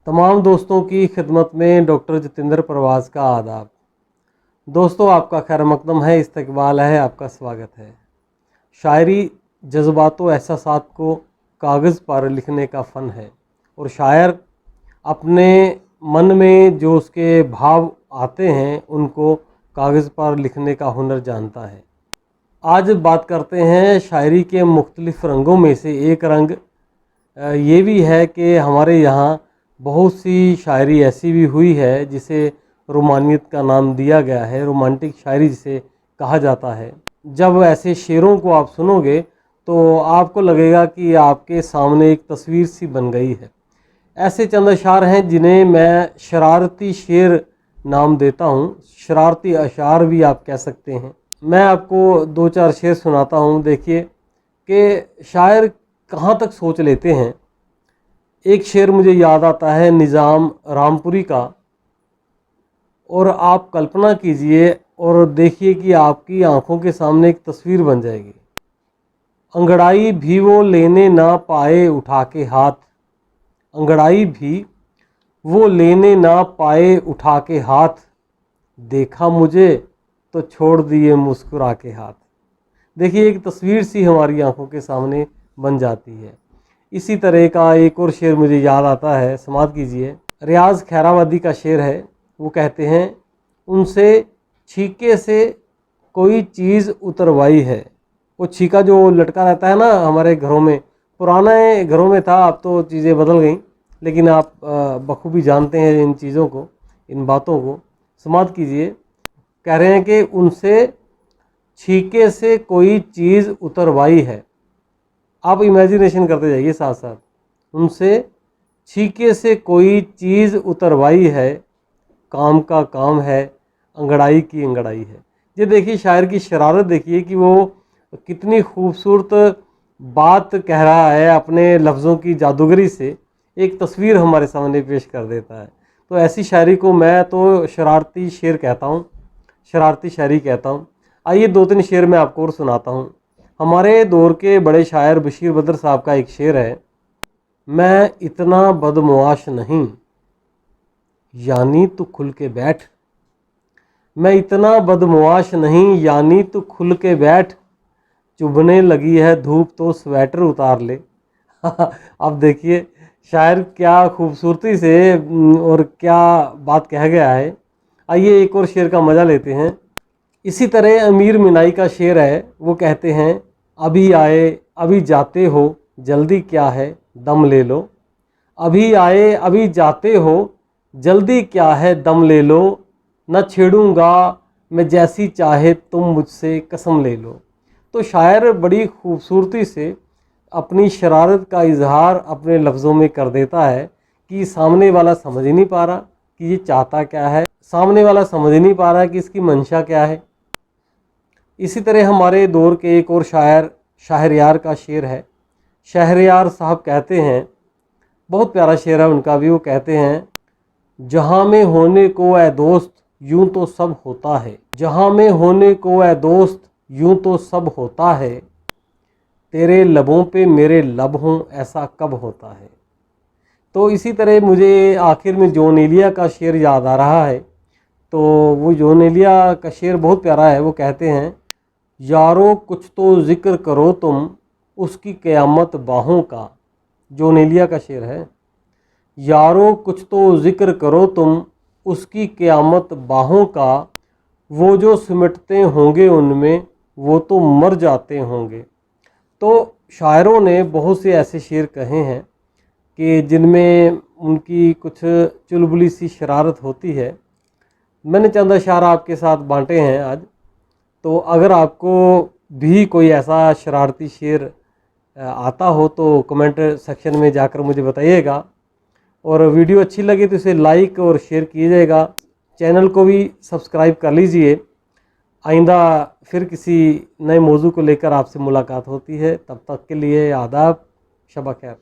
तमाम दोस्तों की खिदमत में डॉक्टर जतिंदर परवाज़ का आदाब। दोस्तों, आपका खैर मकदम है, इस्तकबाल है, आपका स्वागत है। शायरी जज्बात व एहसासात को कागज़ पर लिखने का फ़न है और शायर अपने मन में जो उसके भाव आते हैं उनको कागज़ पर लिखने का हुनर जानता है। आज बात करते हैं शायरी के मुख्तलिफ़ रंगों में से एक रंग ये भी है कि हमारे यहाँ बहुत सी शायरी ऐसी भी हुई है जिसे रोमानियत का नाम दिया गया है, रोमांटिक शायरी जिसे कहा जाता है। जब ऐसे शेरों को आप सुनोगे तो आपको लगेगा कि आपके सामने एक तस्वीर सी बन गई है। ऐसे चंद अशार हैं जिन्हें मैं शरारती शेर नाम देता हूँ, शरारती अशार भी आप कह सकते हैं। मैं आपको दो चार शेर सुनाता हूँ। देखिए कि शायर कहाँ तक सोच लेते हैं। एक शेर मुझे याद आता है निज़ाम रामपुरी का, और आप कल्पना कीजिए और देखिए कि आपकी आंखों के सामने एक तस्वीर बन जाएगी। अंगड़ाई भी वो लेने ना पाए उठा के हाथ, अंगड़ाई भी वो लेने ना पाए उठा के हाथ, देखा मुझे तो छोड़ दिए मुस्कुरा के हाथ। देखिए, एक तस्वीर सी हमारी आंखों के सामने बन जाती है। इसी तरह का एक और शेर मुझे याद आता है, समाप्त कीजिए। रियाज खैराबादी का शेर है। वो कहते हैं, उनसे छीके से कोई चीज़ उतरवाई है। वो छीका जो लटका रहता है ना हमारे घरों में, पुराने घरों में था, अब तो चीज़ें बदल गई, लेकिन आप बखूबी जानते हैं इन चीज़ों को, इन बातों को। समाप्त कीजिए। कह रहे हैं कि उनसे छीके से कोई चीज़ उतरवाई है। आप इमेजिनेशन करते जाइए साथ साथ। उनसे छीके से कोई चीज़ उतरवाई है, काम का काम है, अंगड़ाई की अंगड़ाई है। ये देखिए शायर की शरारत, देखिए कि वो कितनी खूबसूरत बात कह रहा है, अपने लफ्ज़ों की जादूगरी से एक तस्वीर हमारे सामने पेश कर देता है। तो ऐसी शायरी को मैं तो शरारती शेर कहता हूँ, शरारती शायरी कहता हूँ। आइए दो तीन शेर मैं आपको और सुनाता हूँ। हमारे दौर के बड़े शायर बशीर बदर साहब का एक शेर है, मैं इतना बदमुआश नहीं यानी तू खुल के बैठ, मैं इतना बदमुआश नहीं यानी तू खुल के बैठ, चुभने लगी है धूप तो स्वेटर उतार ले। अब देखिए शायर क्या खूबसूरती से और क्या बात कह गया है। आइए एक और शेर का मज़ा लेते हैं। इसी तरह अमीर मिनाई का शेर है। वो कहते हैं, अभी आए अभी जाते हो जल्दी क्या है दम ले लो, अभी आए अभी जाते हो जल्दी क्या है दम ले लो, न छेड़ूंगा मैं जैसी चाहे तुम मुझसे कसम ले लो। तो शायर बड़ी खूबसूरती से अपनी शरारत का इजहार अपने लफ्ज़ों में कर देता है कि सामने वाला समझ ही नहीं पा रहा कि ये चाहता क्या है, सामने वाला समझ ही नहीं पा रहा कि इसकी मंशा क्या है। इसी तरह हमारे दौर के एक और शायर शाहरयार का शेर है। शाहरयार साहब कहते हैं, बहुत प्यारा शेर है उनका भी। वो कहते हैं, जहाँ में होने को ए दोस्त यूं तो सब होता है, जहाँ में होने को ए दोस्त यूं तो सब होता है, तेरे लबों पे मेरे लब हों ऐसा कब होता है। तो इसी तरह मुझे आखिर में जॉन एलिया का शेर याद आ रहा है। तो वो जॉन एलिया का शेर बहुत प्यारा है। वो कहते हैं, यारो कुछ तो ज़िक्र करो तुम उसकी क़यामत बाहों का। जॉन एलिया का शेर है। यारो कुछ तो ज़िक्र करो तुम उसकी क़यामत बाहों का, वो जो सिमटते होंगे उनमें वो तो मर जाते होंगे। तो शायरों ने बहुत से ऐसे शेर कहे हैं कि जिनमें उनकी कुछ चुलबुली सी शरारत होती है। मैंने चंद अशार आपके साथ बांटे हैं आज। तो अगर आपको भी कोई ऐसा शरारती शेर आता हो तो कमेंट सेक्शन में जाकर मुझे बताइएगा, और वीडियो अच्छी लगी तो इसे लाइक और शेयर कीजिएगा। चैनल को भी सब्सक्राइब कर लीजिए। आइंदा फिर किसी नए मौजू को लेकर आपसे मुलाकात होती है। तब तक के लिए आदाब, शब खैर।